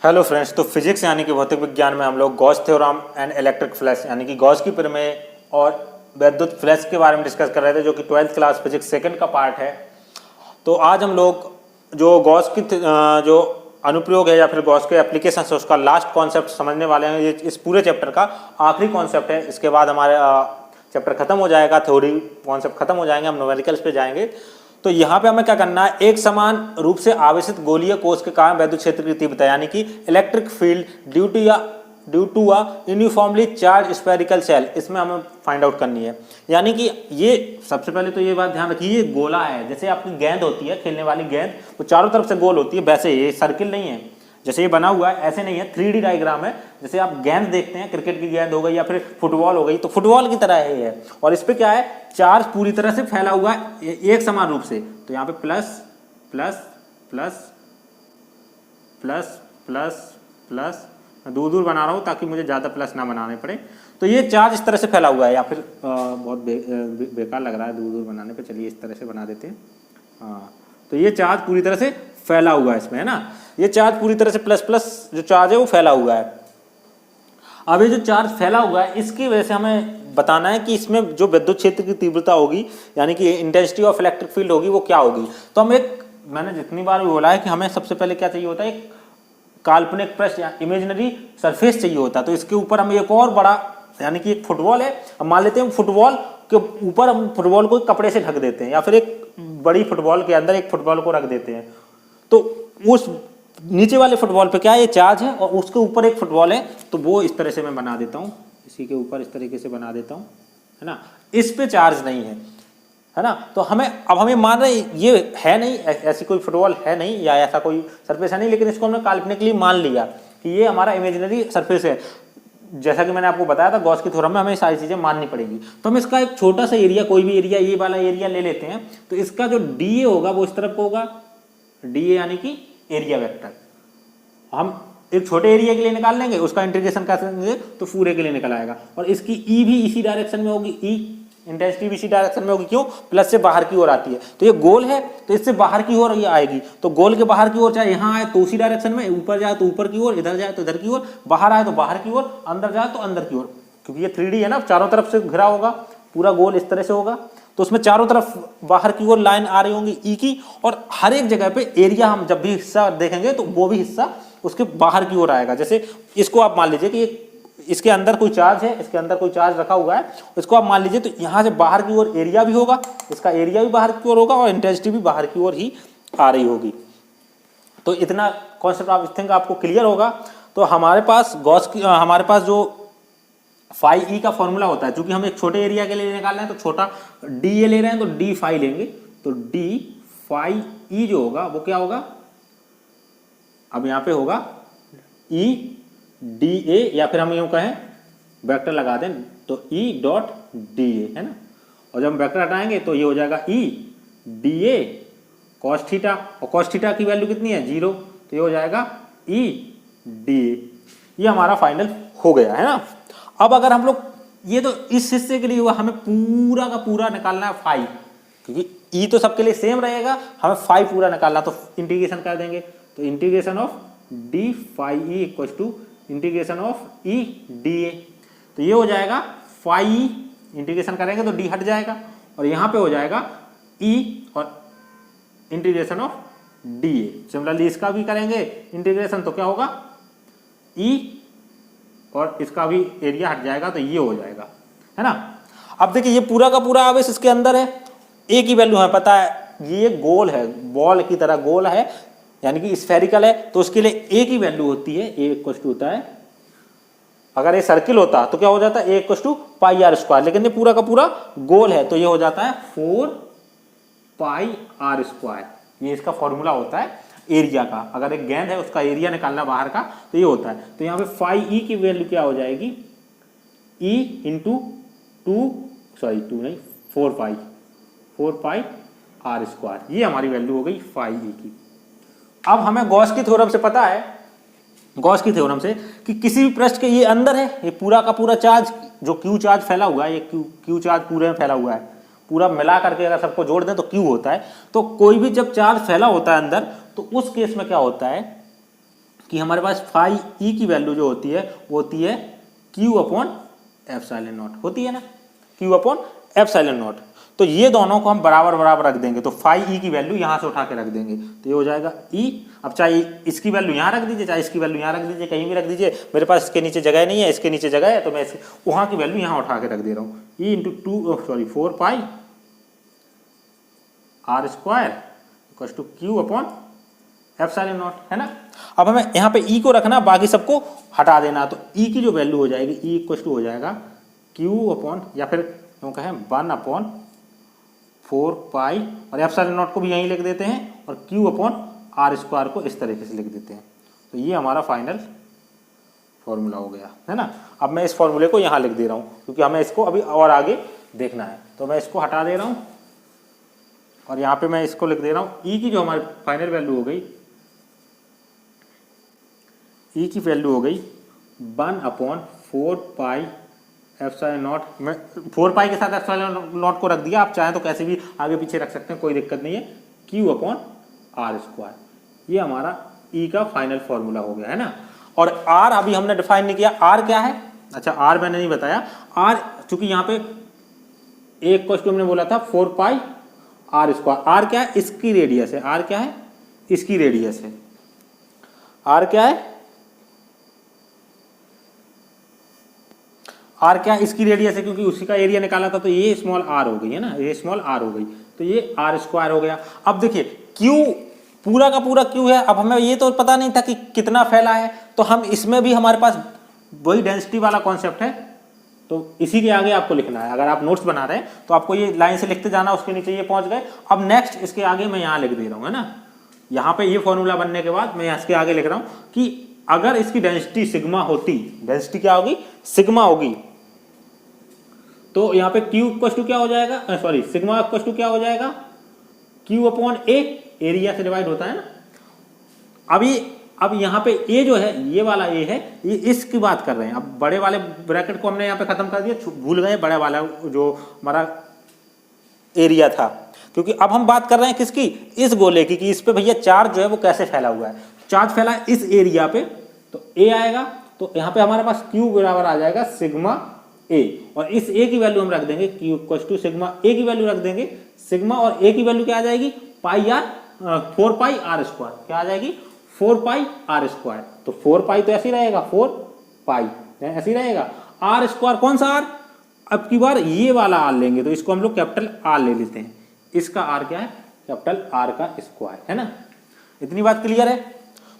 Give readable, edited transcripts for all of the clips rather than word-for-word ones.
Hello friends, तो physics यानी कि भौतिक विज्ञान में हम लोग Gauss theorem and electric flash यानी कि गॉस की प्रमेय और विद्युत फ्लैश के बारे में डिस्कस कर रहे थे, जो कि 12th क्लास फिजिक्स सेकंड का पार्ट है। तो आज हम लोग जो गॉस की जो अनुप्रयोग है या फिर गॉस के एप्लीकेशन है उसका लास्ट कॉन्सेप्ट समझने वाले हैं। ये इस पूरे चैप्टर का आखिरी कॉन्सेप्ट है। इसके बाद हमारे चैप्टर खत्म हो जाएगा, थ्योरी कॉन्सेप्ट खत्म हो जाएंगे, हम न्यूमेरिकल्स पे जाएंगे। तो यहाँ पे हमें क्या करना है, एक समान रूप से आवेशित गोलीय कोश के कारण विद्युत क्षेत्र की तीव्रता यानी कि electric field due to a uniformly charged spherical shell, इसमें हमें फाइंड आउट करनी है। यानी कि ये सबसे पहले तो ये बात ध्यान रखिए, ये गोला है। जैसे आपकी गेंद होती है, खेलने वाली गेंद, वो चारों तरफ से गोल होती है, वैसे ये सर्किल नहीं है। जैसे ये बना हुआ है ऐसे नहीं है, 3D डायग्राम है। जैसे आप गेंद देखते हैं, क्रिकेट की गेंद हो गई या फिर फुटबॉल हो गई, तो फुटबॉल की तरह है। और इस पे क्या है, चार्ज पूरी तरह से फैला हुआ है एक समान रूप से। तो यहाँ पे plus plus plus plus plus plus, दूर दूर बना रहा हूँ ताकि मुझे ज़्यादा प्लस ना बनाने पड़े। तो ये चार्ज इस तरह से फैला हुआ है, या फिर बहुत बेकार लग रहा है दूर दूर बनाने पे, चलिए इस तरह से बना देते हैं। हाँ, तो ये चार्ज पूरी तरह से फैला हुआ है इसमें, है ना। ये चार्ज पूरी तरह से प्लस प्लस जो चार्ज है वो फैला हुआ है। अब ये जो चार्ज फैला हुआ है, इसकी वजह से हमें बताना है कि इसमें जो विद्युत क्षेत्र की तीव्रता होगी यानी कि इंटेंसिटी ऑफ इलेक्ट्रिक फील्ड होगी, वो क्या होगी। तो हम मैंने जितनी बार भी बोला है कि हमें सबसे पहले क्या चाहिए होता है, एक काल्पनिक पृष्ठ या इमेजिनरी सरफेस चाहिए होता है। तो इसके ऊपर हम एक और बड़ा, यानी कि एक फुटबॉल है, अब मान लेते हैं फुटबॉल के ऊपर हम फुटबॉल को कपड़े से ढक देते हैं, या फिर एक बड़ी फुटबॉल के अंदर एक फुटबॉल को रख देते हैं। तो उस नीचे वाले फुटबॉल पे क्या है, ये चार्ज है, और उसके ऊपर एक फुटबॉल है। तो वो इस तरह से मैं बना देता हूँ, इसी के ऊपर इस तरीके से बना देता हूँ, है ना। इस पे चार्ज नहीं है ना। तो अब हमें मान रहे ये है नहीं, ऐसी कोई फुटबॉल है नहीं या ऐसा कोई सरफेस है नहीं, लेकिन इसको हमने काल्पनिकली मान लिया कि ये हमारा इमेजिनरी सरफेस है। जैसा कि मैंने आपको बताया था, गॉस की थ्योरम में हमें सारी चीजें माननी पड़ेंगी। तो हम इसका एक छोटा सा एरिया, कोई भी एरिया, ये वाला एरिया ले लेते हैं। तो इसका जो डीए होगा वो इस तरफ को होगा, डीए यानी कि एरिया वेक्टर। हम एक छोटे एरिया के लिए निकाल लेंगे, उसका इंटीग्रेशन करेंगे तो पूरे के लिए निकल आएगा। और इसकी ई भी इसी डायरेक्शन में होगी, ई इंटेंसिटी भी इसी डायरेक्शन में होगी। क्यों, प्लस से बाहर की ओर आती है। तो ये गोल है तो इससे बाहर की ओर ये आएगी। तो गोल के बाहर की ओर चाहे यहाँ आए तो उसी डायरेक्शन में, ऊपर जाए तो ऊपर की ओर, इधर जाए तो इधर की ओर, बाहर आए तो बाहर की ओर, अंदर जाए तो अंदर की ओर। क्योंकि ये 3D है ना, चारों तरफ से घिरा होगा, पूरा गोल इस तरह से होगा। तो उसमें चारों तरफ बाहर की ओर लाइन आ रही होंगी ई की, और हर एक जगह पे एरिया हम जब भी हिस्सा देखेंगे तो वो भी हिस्सा उसके बाहर की ओर आएगा। जैसे इसको आप मान लीजिए कि इसके अंदर कोई चार्ज है, इसके अंदर कोई चार्ज रखा हुआ है, इसको आप मान लीजिए तो यहाँ से बाहर की ओर एरिया भी होगा, इसका एरिया भी बाहर की ओर होगा और इंटेंसिटी भी बाहर की ओर ही आ रही होगी। तो इतना कॉन्सेप्ट आप थिंक आपको क्लियर होगा। तो हमारे पास हमारे पास जो फाई ई का फॉर्मूला होता है, चूंकि हम एक छोटे एरिया के लिए निकाल रहे हैं तो छोटा डी ए ले रहे हैं, तो डी फाई लेंगे। तो डी फाई ई जो होगा वो क्या होगा, अब यहाँ पे होगा ई डी ए, या फिर हम यूं कहें वेक्टर लगा दें तो ई डॉट डी ए, है ना। और जब हम वेक्टर हटाएंगे तो ये हो जाएगा ई डी ए कॉस थीटा, और कॉस थीटा की वैल्यू कितनी है, 0। तो ये हो जाएगा ई डी ए। ये हमारा फाइनल हो गया, है ना। अब अगर हम लोग ये तो इस हिस्से के लिए हुआ, हमें पूरा का पूरा निकालना है फाई, क्योंकि ई तो सबके लिए सेम रहेगा, हमें फाई पूरा निकालना। तो इंटीग्रेशन कर देंगे, तो integration of D phi E equal to integration of E D A. तो ये हो जाएगा फाई, इंटीग्रेशन करेंगे तो डी हट जाएगा, और यहाँ पे हो जाएगा ई और integration of D A. Similarly इसका भी करेंगे इंटीग्रेशन, तो क्या होगा ई और इसका भी एरिया हट जाएगा, तो ये हो जाएगा, है ना। अब देखिए ये पूरा का पूरा आवेश इसके अंदर है, ए की वैल्यू हमें पता है, ये गोल है, बॉल की तरह गोल है, यानी कि स्फेरिकल है, तो उसके लिए ए की वैल्यू होती है, ए इक्वल टू होता है, अगर ये सर्किल होता तो क्या हो जाता है, A equal to pi are square, लेकिन ये पूरा का पूरा गोल है तो ये हो जाता है 4 पाई आर स्क्वायर। ये इसका फॉर्मूला होता है एरिया का। अगर एक गेंद है उसका एरिया निकालना बाहर का तो ये होता है। तो यहाँ पे फाई ई की वैल्यू क्या हो जाएगी, E into 4 pi are square, ये हमारी वैल्यू हो गई फाई ई की। अब हमें गॉस की थ्योरम से पता है, गॉस की थ्योरम से, कि किसी भी पृष्ठ के ये अंदर है, ये पूरा का पूरा चार्ज जो क्यू चार्ज फैला हुआ है, ये क्यू चार्ज पूरे में फैला हुआ है, पूरा मिला करके अगर सबको जोड़ दें तो क्यू होता है। तो कोई भी जब चार्ज फैला होता है अंदर, तो उस केस में क्या होता है कि हमारे पास फाई ई की वैल्यू जो होती है वो होती है क्यू अपॉन एप्सिलॉन नॉट, होती है ना, क्यू अपॉन एप्सिलॉन नॉट। तो ये दोनों को हम बराबर बराबर रख देंगे, तो फाई ई की वैल्यू यहाँ से उठा के रख देंगे, तो ये हो जाएगा ई। अब चाहे इसकी वैल्यू यहाँ रख दीजिए, चाहे इसकी वैल्यू यहाँ रख दीजिए, कहीं भी रख दीजिए, मेरे पास इसके नीचे जगह नहीं है, इसके नीचे जगह है, तो मैं वहाँ की वैल्यू यहाँ उठा के रख दे रहा हूँ। E into 4 pi are square equal to Q upon epsilon naught, है ना। अब हमें यहाँ पे ई को रखना, बाकी सबको हटा देना, तो ई की जो वैल्यू हो जाएगी ई इक्वल टू हो जाएगा क्यू अपॉन, या फिर क्यों कहें 1/4 पाई, और एप्सिलॉन नॉट को भी यहीं लिख देते हैं, और क्यू अपॉन आर स्क्वायर को इस तरीके से लिख देते हैं। तो ये हमारा फाइनल फॉर्मूला हो गया, है ना। अब मैं इस फॉर्मूले को यहाँ लिख दे रहा हूँ, क्योंकि हमें इसको अभी और आगे देखना है, तो मैं इसको हटा दे रहा हूँ, और यहाँ पे मैं इसको लिख दे रहा हूँ ई की जो हमारी फाइनल वैल्यू हो गई, ई की वैल्यू हो गई 1/4 पाई एप्सिलॉन नॉट। मैं 4 पाई के साथ एप्सिलॉन नॉट को रख दिया, आप चाहें तो कैसे भी आगे पीछे रख सकते हैं, कोई दिक्कत नहीं है, क्यू अपॉन आर स्क्वायर। ये हमारा ई का फाइनल फॉर्मूला हो गया, है ना। और आर अभी हमने डिफाइन नहीं किया, आर क्या है, अच्छा आर मैंने नहीं बताया। आर चूंकि यहाँ पे एक क्वेश्चन हमने बोला था 4 पाई आर स्क्वायर, आर क्या है, इसकी रेडियस है, आर क्या है, इसकी रेडियस है, आर क्या है, आर क्या है, इसकी रेडियस है, क्योंकि उसी का एरिया निकाला था, तो ये स्मॉल आर हो गई, है ना, ये स्मॉल आर हो गई, तो ये आर स्क्वायर हो गया। अब देखिए क्यू पूरा का पूरा क्यू है, अब हमें ये तो पता नहीं था कि कितना फैला है, तो हम इसमें भी हमारे पास वही डेंसिटी वाला कॉन्सेप्ट है, तो इसी के आगे आपको लिखना है। अगर आप नोट्स बना रहे हैं तो आपको ये लाइन से लिखते जाना, उसके नीचे ये पहुंच गए। अब नेक्स्ट इसके आगे मैं यहाँ लिख दे रहा हूँ, है ना, यहाँ पे ये फॉर्मूला बनने के बाद मैं इसके आगे लिख रहा हूँ कि अगर इसकी डेंसिटी सिग्मा होती, डेंसिटी क्या होगी, सिग्मा होगी, तो यहाँ पे क्यू इक्वल टू क्या हो जाएगा, सॉरी सिग्मा इक्वल टू क्या हो जाएगा, क्यू अपॉन ए, एरिया से डिवाइड होता है ना। अब यहाँ पे ए जो है, ये वाला ए है, ये इसकी बात कर रहे हैं। अब बड़े वाले ब्रैकेट को हमने यहाँ पे खत्म कर दिया, भूल गए बड़ा वाला जो हमारा एरिया था, क्योंकि अब हम बात कर रहे हैं किसकी, इस गोले की, कि इस पे भैया चार्ज जो है वो कैसे फैला हुआ है। चार्ज फैला है इस एरिया पे, तो ए आएगा, तो यहाँ पे हमारे पास क्यू बराबर आ जाएगा सिग्मा ए, और इस ए की वैल्यू हम रख देंगे क्यू इक्वल टू सिग्मा ए की वैल्यू रख देंगे, सिग्मा और ए की वैल्यू क्या आ जाएगी, पाई आर 4 पाई आर स्क्वायर, क्या आ जाएगी 4 पाई आर स्क्वायर। तो 4 पाई तो ऐसे ही रहेगा, 4 पाई ऐसे ही रहेगा, आर स्क्वायर कौन सा आर, अब की बार ये वाला आर लेंगे, तो इसको हम लोग कैपिटल आर ले लेते हैं, इसका आर क्या है, कैपिटल आर का स्क्वायर, है ना। इतनी बात क्लियर है।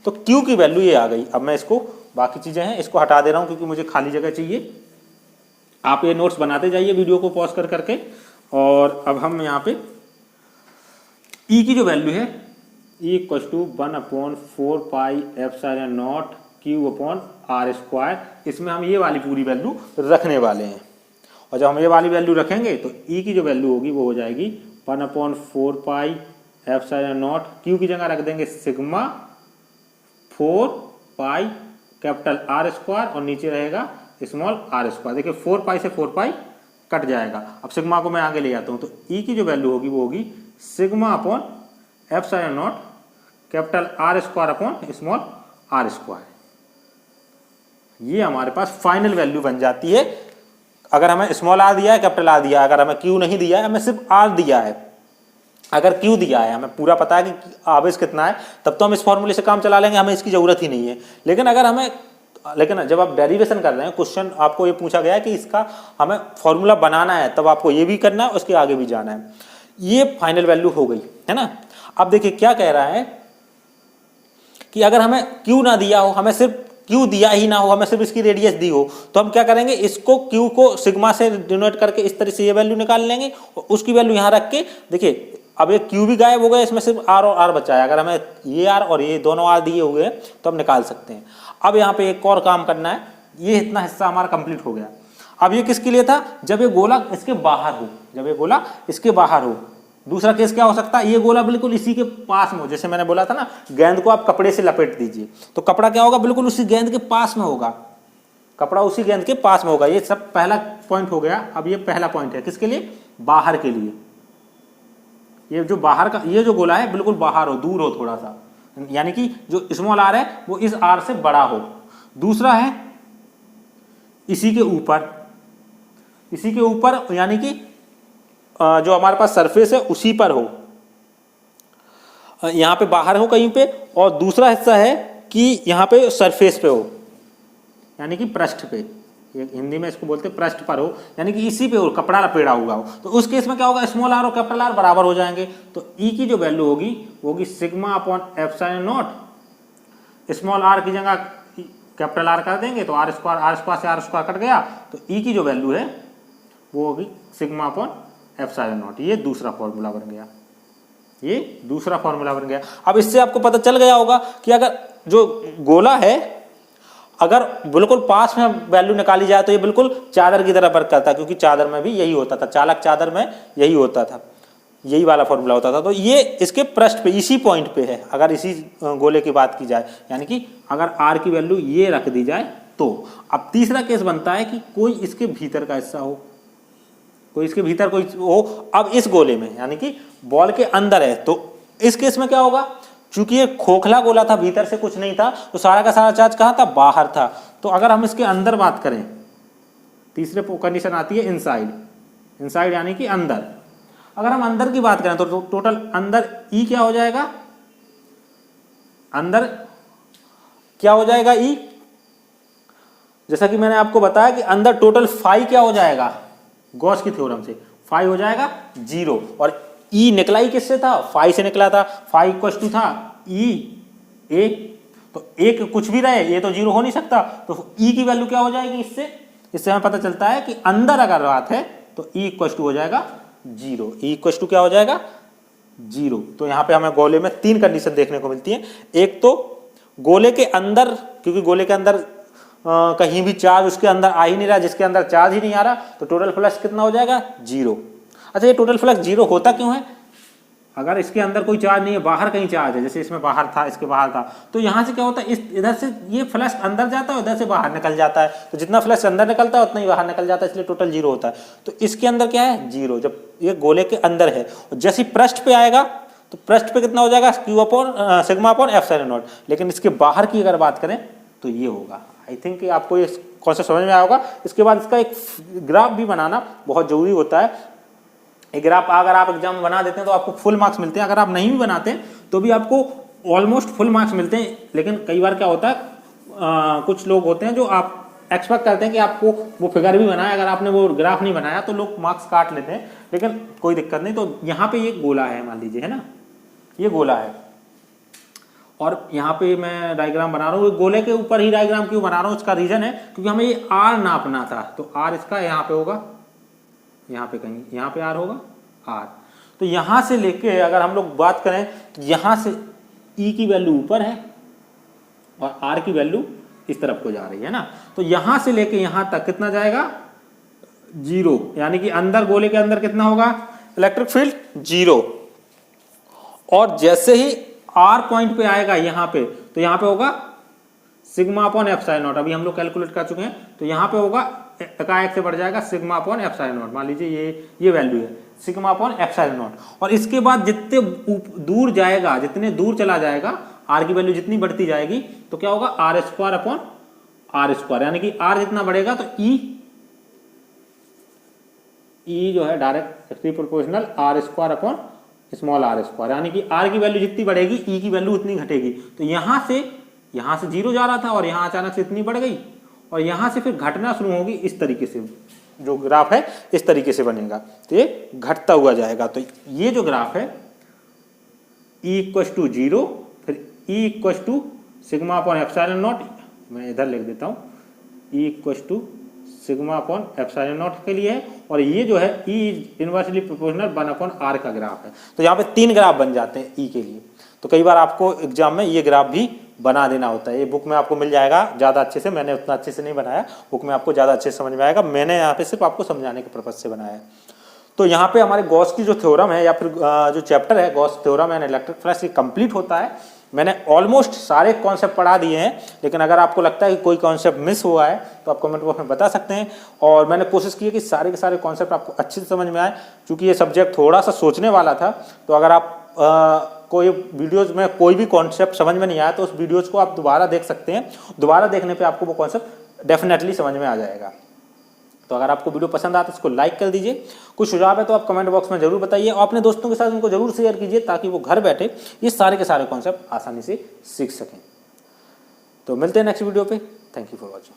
तो क्यू की वैल्यू ये आ गई। अब मैं इसको, बाकी चीजें हैं इसको हटा दे रहा हूं, क्योंकि मुझे खाली जगह चाहिए। आप ये नोट्स बनाते जाइए वीडियो को पॉज कर करके। और अब हम यहाँ पे ई की जो वैल्यू है, E equal to 1/4 pi epsilon naught Q upon R square, इसमें हम ये वाली पूरी वैल्यू रखने वाले हैं। और जब हम ये वाली वैल्यू रखेंगे तो ई की जो वैल्यू होगी वो हो जाएगी 1/4 पाई एप्सिलॉन नॉट, क्यू की जगह रख देंगे sigma 4 pi capital R square, और नीचे रहेगा स्मॉल आर स्क्वायर। देखिए 4 पाई से 4 पाई कट जाएगा। अब सिग्मा को मैं आगे ले जाता हूँ, तो ई की जो वैल्यू होगी वो होगी sigma upon epsilon naught capital R square upon small R square. ये हमारे पास फाइनल वैल्यू बन जाती है। अगर हमें स्मॉल आर दिया है, कैपिटल आर दिया है, अगर हमें क्यू नहीं दिया है, हमें सिर्फ आर दिया है, अगर क्यू दिया है, हमें पूरा पता है कि आवेश कितना है, तब तो हम इस फॉर्मूले से काम चला लेंगे, हमें इसकी जरूरत ही नहीं है। लेकिन जब आप डेरिवेशन कर रहे हैं, क्वेश्चन आपको ये पूछा गया है कि इसका हमें फॉर्मूला बनाना है, तब आपको ये भी करना है, उसके आगे भी जाना है। ये फाइनल वैल्यू हो गई, है ना। अब देखिए क्या कह रहा है कि अगर हमें क्यू ना दिया हो, हमें सिर्फ क्यू दिया ही ना हो, हमें सिर्फ इसकी रेडियस दी हो, तो हम क्या करेंगे, इसको क्यू को सिग्मा से डिनोट करके इस तरह से ये वैल्यू निकाल लेंगे, और उसकी वैल्यू यहाँ रख के, देखिए अब ये क्यू भी गायब हो गया, इसमें सिर्फ आर और आर बचा है। अगर हमें ये आर और ये दोनों आर दिए हुए हैं तो हम निकाल सकते हैं। अब यहाँ पे एक और काम करना है, ये इतना हिस्सा हमारा कंप्लीट हो गया। अब ये किसके लिए था, जब ये गोला इसके बाहर हो, जब ये गोला इसके बाहर हो। दूसरा केस क्या हो सकता है, ये गोला बिल्कुल इसी के पास में हो, जैसे मैंने बोला था ना, गेंद को आप कपड़े से लपेट दीजिए, तो कपड़ा क्या होगा, बिल्कुल उसी गेंद के पास में होगा, कपड़ा उसी गेंद के पास में होगा। ये सब पहला पॉइंट हो गया। अब ये पहला पॉइंट है किसके लिए, बाहर के लिए। ये जो बाहर का, ये जो गोला है बिल्कुल बाहर हो, दूर हो थोड़ा सा, यानी कि जो स्मॉल आर है वो इस आर से बड़ा हो। दूसरा है इसी के ऊपर यानी कि जो हमारे पास सरफेस है उसी पर हो, यहाँ पे बाहर हो कहीं पे, और दूसरा हिस्सा है कि यहाँ पे सरफेस पे हो यानी कि पृष्ठ पे, हिंदी में इसको बोलते हैं पृष्ठ पर हो, यानी कि इसी पे हो, कपड़ा लपेड़ा हुआ हो। तो उस केस में क्या होगा, स्मॉल आर और कैपिटल आर बराबर हो जाएंगे। तो ई की जो वैल्यू होगी वो होगी sigma upon epsilon naught. Small R की जगह कैपिटल आर कर देंगे तो आर स्क्वायर से आर स्क्वायर कट गया, तो ई की जो वैल्यू है वो होगी सिग्मा अपॉन एप्सिलॉन नॉट। ये दूसरा फॉर्मूला बन गया। अब इससे आपको पता चल गया होगा कि अगर जो गोला है अगर बिल्कुल पास में वैल्यू निकाली जाए तो ये बिल्कुल चादर की तरह वर्क करता है, क्योंकि चादर में भी यही होता था, चालक चादर में यही होता था, यही वाला फॉर्मूला होता था। तो ये इसके पृष्ठ पे इसी पॉइंट पे है अगर इसी गोले की बात की जाए, यानी कि अगर आर की वैल्यू ये रख दी जाए तो। अब तीसरा केस बनता है कि कोई इसके भीतर का हिस्सा हो, अब इस गोले में यानी कि बॉल के अंदर है, तो इस केस में क्या होगा, चूंकि ये खोखला गोला था, भीतर से कुछ नहीं था, तो सारा का सारा चार्ज कहाँ था, बाहर था। तो अगर हम इसके अंदर बात करें, तीसरे कंडीशन आती है इनसाइड यानी कि अंदर। अगर हम अंदर की बात करें तो टोटल अंदर ई क्या हो जाएगा, ई, जैसा कि मैंने आपको बताया कि अंदर टोटल फाई क्या हो जाएगा, गॉस की थ्योरम से फाई हो जाएगा 0, और ई निकला ही किससे था, फाई से निकला था। फाई इक्वल टू था ई ए, तो एक कुछ भी रहे, ये तो 0 हो नहीं सकता, तो ई की वैल्यू क्या हो जाएगी, इससे हमें पता चलता है कि अंदर अगर बात है तो ई इक्वल टू हो जाएगा 0। ई इक्वल टू क्या हो जाएगा 0। तो यहाँ पे हमें गोले में 3 कंडीशन देखने को मिलती है। एक तो गोले के अंदर, क्योंकि गोले के अंदर कहीं भी चार्ज उसके अंदर आ ही नहीं रहा, जिसके अंदर चार्ज ही नहीं आ रहा, तो टोटल फ्लक्स कितना हो जाएगा 0। अच्छा, ये टोटल फ्लक्स 0 होता क्यों है, अगर इसके अंदर कोई चार्ज नहीं है, बाहर कहीं चार्ज है, जैसे इसमें बाहर था, इसके बाहर था, तो यहाँ से क्या होता है, इधर से ये फ्लक्स अंदर जाता है, उधर से बाहर निकल जाता है। तो जितना फ्लक्स अंदर निकलता है उतना ही बाहर निकल जाता है, इसलिए टोटल 0 होता है। तो इसके अंदर क्या है 0, जब ये गोले के अंदर है। और जैसे पृष्ठ पे आएगा तो पृष्ठ पे कितना हो जाएगा, सिग्मा अपॉन एप्सिलॉन नॉट। लेकिन इसके बाहर की अगर बात करें तो ये होगा। आई थिंक आपको ये कॉन्सेप्ट समझ में आया होगा। इसके बाद इसका एक ग्राफ भी बनाना बहुत जरूरी होता है। एक ग्राफ अगर आप एग्जाम में बना देते हैं तो आपको फुल मार्क्स मिलते हैं, अगर आप नहीं भी बनाते तो भी आपको ऑलमोस्ट फुल मार्क्स मिलते हैं। लेकिन कई बार क्या होता है, कुछ लोग होते हैं जो आप एक्सपेक्ट करते हैं कि आपको वो फिगर भी बनाए, अगर आपने वो ग्राफ नहीं बनाया तो लोग मार्क्स काट लेते हैं, लेकिन कोई दिक्कत नहीं। तो यहाँ पे ये गोला है, मान लीजिए, है ना, ये गोला है, और यहाँ पे मैं डायग्राम बना रहा हूँ। गोले के ऊपर ही डायग्राम क्यों बना रहा हूँ, उसका रीजन है क्योंकि हमें ये आर नापना था। तो आर इसका यहाँ पे होगा, यहाँ पे कहीं, यहाँ पे आर होगा आर। तो यहाँ से लेके अगर हम लोग बात करें तो यहाँ से ई की वैल्यू ऊपर है और आर की वैल्यू इस तरफ को जा रही है ना। तो यहाँ से लेके यहाँ तक कितना जाएगा 0, यानी कि अंदर गोले के अंदर कितना होगा इलेक्ट्रिक फील्ड 0। और जैसे ही आर पॉइंट पे आएगा यहाँ पे, तो यहाँ पे होगा सिग्मा अपॉन एप्सिलॉन नॉट। अभी हम लोग कैलकुलेट कर चुके हैं, तो यहाँ पे होगा एकाएक से बढ़ जाएगा सिग्मा अपॉन एप्सिलॉन नॉट। मान लीजिए ये वैल्यू है सिग्मा अपॉन एप्सिलॉन नॉट। और इसके बाद जितने दूर जाएगा, जितने दूर चला जाएगा, आर की वैल्यू जितनी बढ़ती जाएगी, तो क्या होगा R square upon R square, यानी कि आर जितना बढ़ेगा तो ई जो है direct proportional R square upon small R square, यानी कि आर की वैल्यू जितनी बढ़ेगी ई की वैल्यू उतनी घटेगी। तो यहाँ से 0 जा रहा था और यहाँ अचानक से इतनी बढ़ गई, और यहाँ से फिर घटना शुरू होगी। इस तरीके से जो ग्राफ है इस तरीके से बनेगा, तो ये घटता हुआ जाएगा। तो ये जो ग्राफ है ई इक्वल टू 0, फिर E equal to sigma upon epsilon naught, मैं इधर लिख देता हूँ, E equal to sigma upon epsilon naught के लिए है, और ये जो है E inversely proportional 1 upon R का ग्राफ है। तो यहाँ पे 3 ग्राफ बन जाते हैं ई के लिए। तो कई बार आपको एग्जाम में ये ग्राफ भी बना देना होता है। ये बुक में आपको मिल जाएगा ज़्यादा अच्छे से, मैंने उतना अच्छे से नहीं बनाया, बुक में आपको ज़्यादा अच्छे से समझ में आएगा। मैंने यहाँ पे सिर्फ आपको समझाने के पर्पज से बनाया है। तो यहाँ पे हमारे गॉस की जो थ्योरम है, या फिर जो चैप्टर है Gauss theorem and electric flux, ये कंप्लीट होता है। मैंने ऑलमोस्ट सारे कॉन्सेप्ट पढ़ा दिए हैं, लेकिन अगर आपको लगता है कि कोई कॉन्सेप्ट मिस हुआ है तो आप कमेंट बॉक्स में बता सकते हैं। और मैंने कोशिश की है कि सारे के सारे कॉन्सेप्ट आपको अच्छे से समझ में आए। चूँकि ये सब्जेक्ट थोड़ा सा सोचने वाला था, तो अगर आप आपको ये वीडियोज़ में कोई भी कॉन्सेप्ट समझ में नहीं आया तो उस वीडियोज़ को आप दोबारा देख सकते हैं। दोबारा देखने पे आपको वो कॉन्सेप्ट डेफिनेटली समझ में आ जाएगा। तो अगर आपको वीडियो पसंद आता है तो इसको लाइक कर दीजिए। कुछ सुझाव है तो आप कमेंट बॉक्स में जरूर बताइए और अपने दोस्तों के साथ उनको जरूर शेयर कीजिए ताकि वो घर बैठे ये सारे के सारे कॉन्सेप्ट आसानी से सीख सकें। तो मिलते हैं नेक्स्ट वीडियो पे। Thank you for watching.